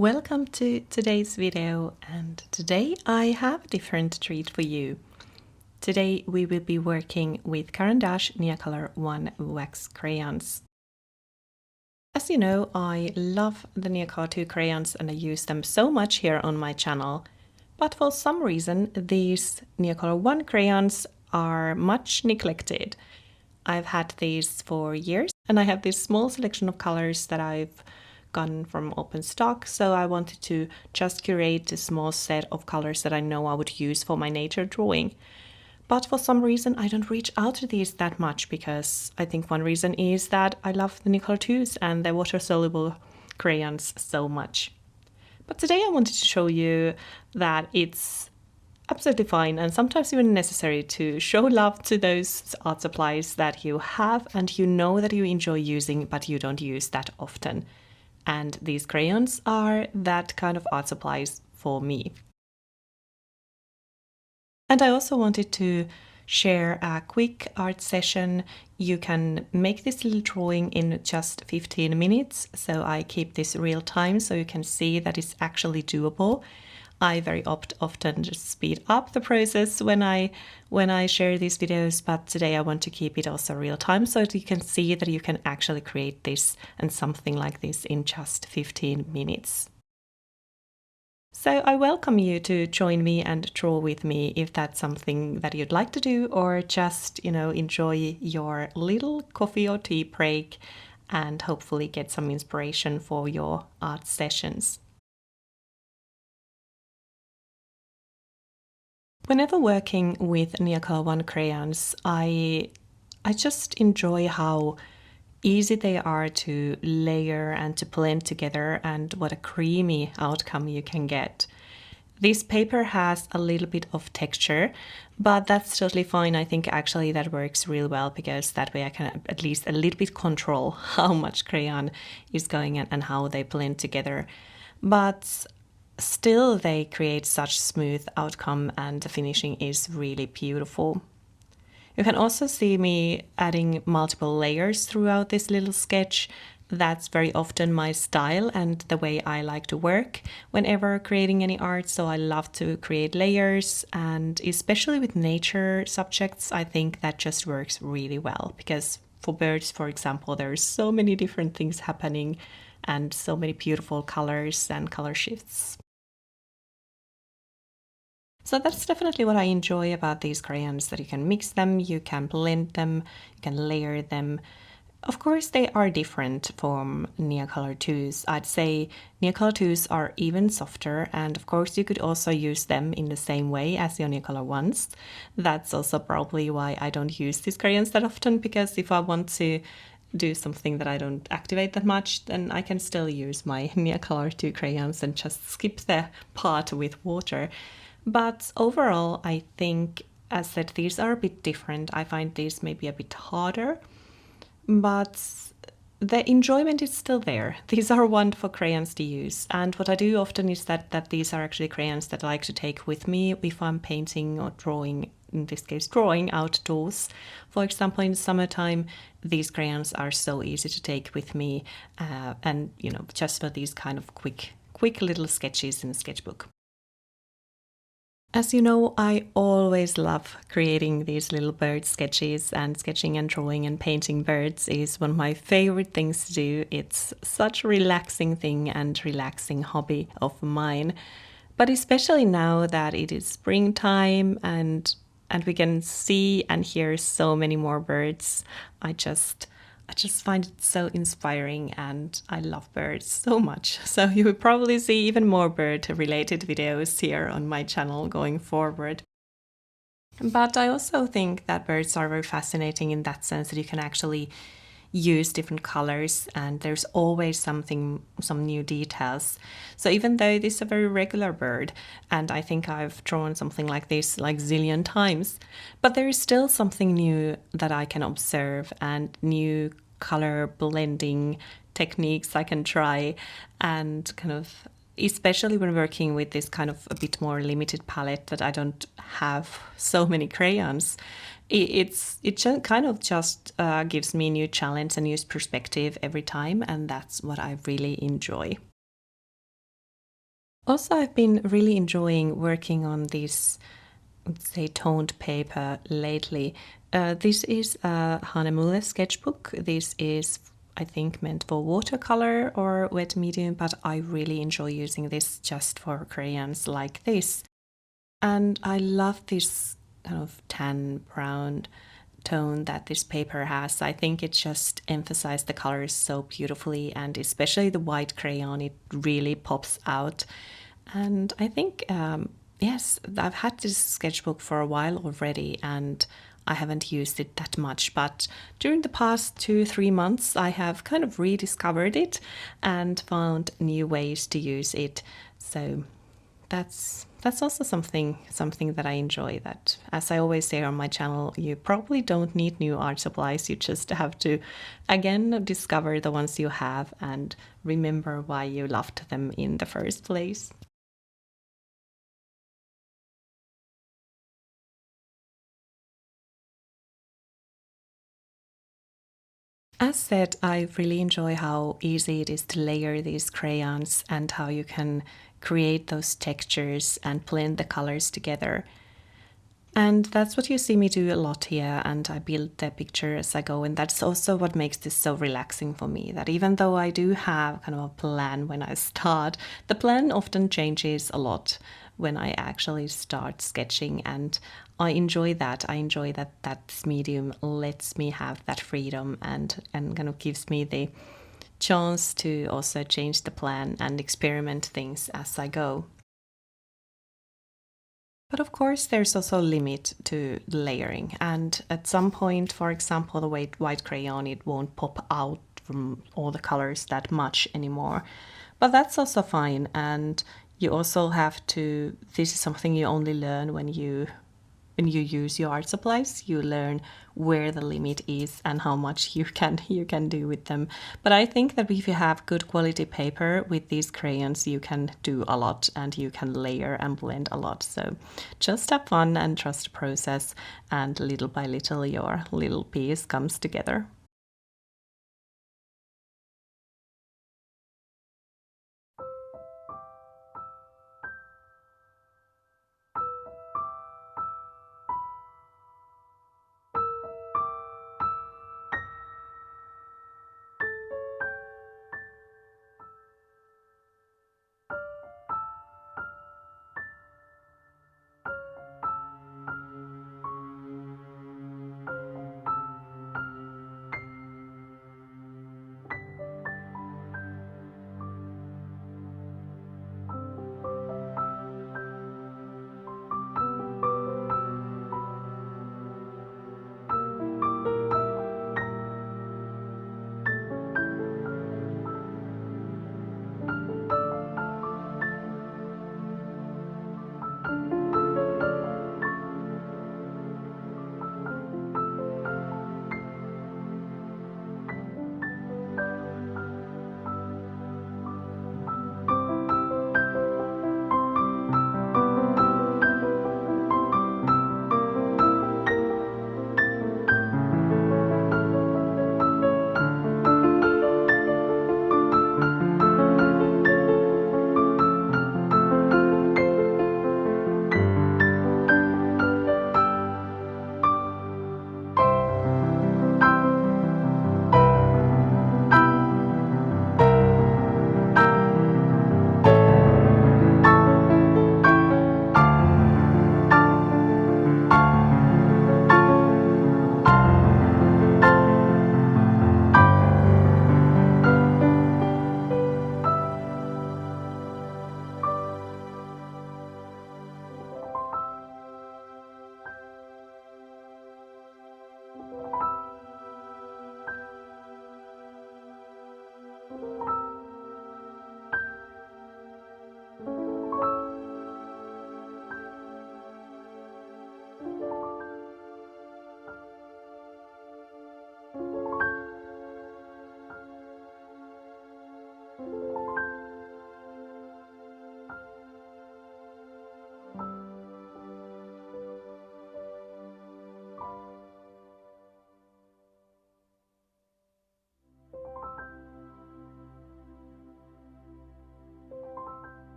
Welcome to today's video, and today I have a different treat for you. Today we will be working with Caran D'Ache Neocolor I wax crayons. As you know, I love the Neocolor II crayons and I use them so much here on my channel, but for some reason these Neocolor I crayons are much neglected. I've had these for years and I have this small selection of colors that I've gotten from open stock, so I wanted to just curate a small set of colors that I know I would use for my nature drawing. But for some reason I don't reach out to these that much, because I think one reason is that I love the Neocolor IIs and the water-soluble crayons so much. But today I wanted to show you that it's absolutely fine and sometimes even necessary to show love to those art supplies that you have and you know that you enjoy using but you don't use that often. And these crayons are that kind of art supplies for me. And I also wanted to share a quick art session. You can make this little drawing in just 15 minutes, so I keep this real time so you can see that it's actually doable. I very often just speed up the process when I share these videos, but today I want to keep it also real time so that you can see that you can actually create this and something like this in just 15 minutes. So I welcome you to join me and draw with me if that's something that you'd like to do, or just, enjoy your little coffee or tea break and hopefully get some inspiration for your art sessions. Whenever working with Neocolor I crayons, I just enjoy how easy they are to layer and to blend together, and what a creamy outcome you can get. This paper has a little bit of texture, but that's totally fine. I think actually that works really well, because that way I can at least a little bit control how much crayon is going in and how they blend together. But still they create such smooth outcome and the finishing is really beautiful. You can also see me adding multiple layers throughout this little sketch. That's very often my style and the way I like to work whenever creating any art. So I love to create layers, and especially with nature subjects, I think that just works really well, because for birds, for example, there's so many different things happening and so many beautiful colors and color shifts. So that's definitely what I enjoy about these crayons, that you can mix them, you can blend them, you can layer them. Of course, they are different from Neocolor IIs. I'd say Neocolor IIs are even softer, and of course you could also use them in the same way as your Neocolor Is. That's also probably why I don't use these crayons that often, because if I want to do something that I don't activate that much, then I can still use my Neocolor II crayons and just skip the part with water. But overall, I think, as said, these are a bit different. I find these maybe a bit harder, but the enjoyment is still there. These are wonderful crayons to use. And what I do often is that these are actually crayons that I like to take with me if I'm painting or drawing, in this case drawing outdoors. For example, in the summertime, these crayons are so easy to take with me, and just for these kind of quick little sketches in a sketchbook. As you know, I always love creating these little bird sketches, and sketching and drawing and painting birds is one of my favorite things to do. It's such a relaxing thing and relaxing hobby of mine. But especially now that it is springtime and we can see and hear so many more birds, I just find it so inspiring, and I love birds so much. So you will probably see even more bird-related videos here on my channel going forward. But I also think that birds are very fascinating in that sense that you can actually use different colors, and there's always some new details. So even though this is a very regular bird, and I think I've drawn something like this like zillion times, but there is still something new that I can observe, and new color blending techniques I can try, and kind of, especially when working with this kind of a bit more limited palette that I don't have so many crayons, it just kind of just gives me a new challenge and new perspective every time, and that's what I really enjoy. Also, I've been really enjoying working on this, let's say, toned paper lately. This is a Hahnemühle sketchbook. This is, I think, meant for watercolor or wet medium, but I really enjoy using this just for crayons like this. And I love this kind of tan brown tone that this paper has. I think it just emphasizes the colors so beautifully, and especially the white crayon, it really pops out. And I think, yes, I've had this sketchbook for a while already, and I haven't used it that much, but during the past 2-3 months, I have kind of rediscovered it and found new ways to use it. So that's also something that I enjoy. That, as I always say on my channel, you probably don't need new art supplies. You just have to again discover the ones you have and remember why you loved them in the first place. As said, I really enjoy how easy it is to layer these crayons and how you can create those textures and blend the colors together. And that's what you see me do a lot here, and I build the picture as I go. And that's also what makes this so relaxing for me, that even though I do have kind of a plan when I start, the plan often changes a lot when I actually start sketching. And I enjoy that. I enjoy that that medium lets me have that freedom and kind of gives me the chance to also change the plan and experiment things as I go. But of course, there's also a limit to layering. And at some point, for example, the white crayon, it won't pop out from all the colors that much anymore. But that's also fine. And you also have to, this is something you only learn when you use your art supplies. You learn where the limit is and how much you can do with them. But I think that if you have good quality paper with these crayons, you can do a lot and you can layer and blend a lot. So just have fun and trust the process, and little by little your little piece comes together.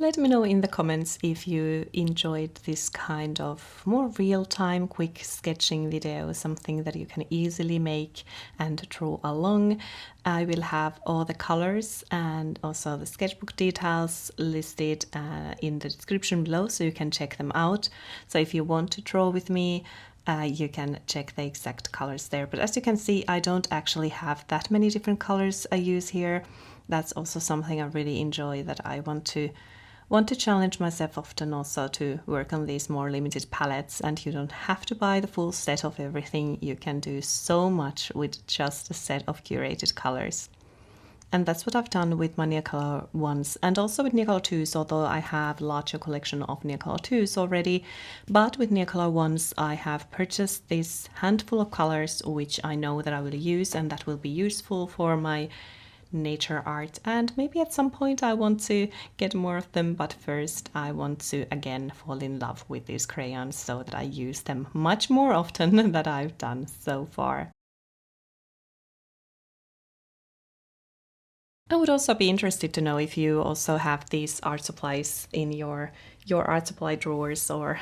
Let me know in the comments if you enjoyed this kind of more real-time quick sketching video, something that you can easily make and draw along. I will have all the colors and also the sketchbook details listed in the description below, so you can check them out. So if you want to draw with me, you can check the exact colors there. But as you can see, I don't actually have that many different colors I use here. That's also something I really enjoy, that I want to challenge myself often also to work on these more limited palettes, and you don't have to buy the full set of everything. You can do so much with just a set of curated colors. And that's what I've done with my Neocolor Is and also with Neocolor IIs, although I have a larger collection of Neocolor IIs already. But with Neocolor Is, I have purchased this handful of colors which I know that I will use and that will be useful for my nature art, and maybe at some point I want to get more of them, but first I want to again fall in love with these crayons so that I use them much more often than I've done so far. I would also be interested to know if you also have these art supplies in your art supply drawers or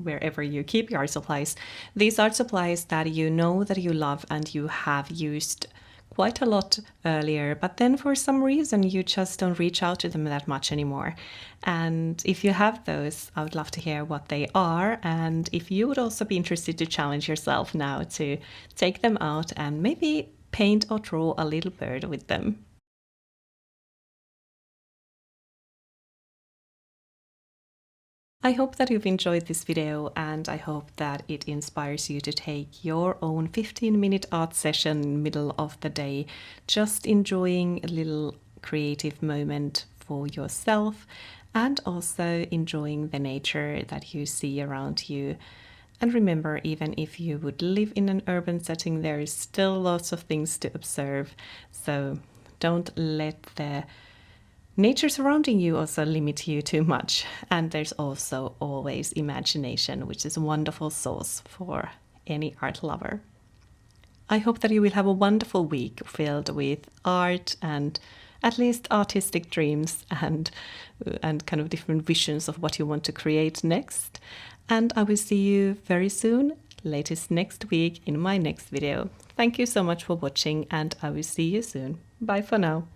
wherever you keep your art supplies. These art supplies that you know that you love and you have used quite a lot earlier, but then for some reason you just don't reach out to them that much anymore. And if you have those, I would love to hear what they are, and if you would also be interested to challenge yourself now to take them out and maybe paint or draw a little bird with them. I hope that you've enjoyed this video, and I hope that it inspires you to take your own 15-minute art session middle of the day, just enjoying a little creative moment for yourself and also enjoying the nature that you see around you. And remember, even if you would live in an urban setting, there is still lots of things to observe, so don't let the nature surrounding you also limit you too much. And there's also always imagination, which is a wonderful source for any art lover. I hope that you will have a wonderful week filled with art and at least artistic dreams and kind of different visions of what you want to create next. And I will see you very soon, latest next week, in my next video. Thank you so much for watching, and I will see you soon. Bye for now.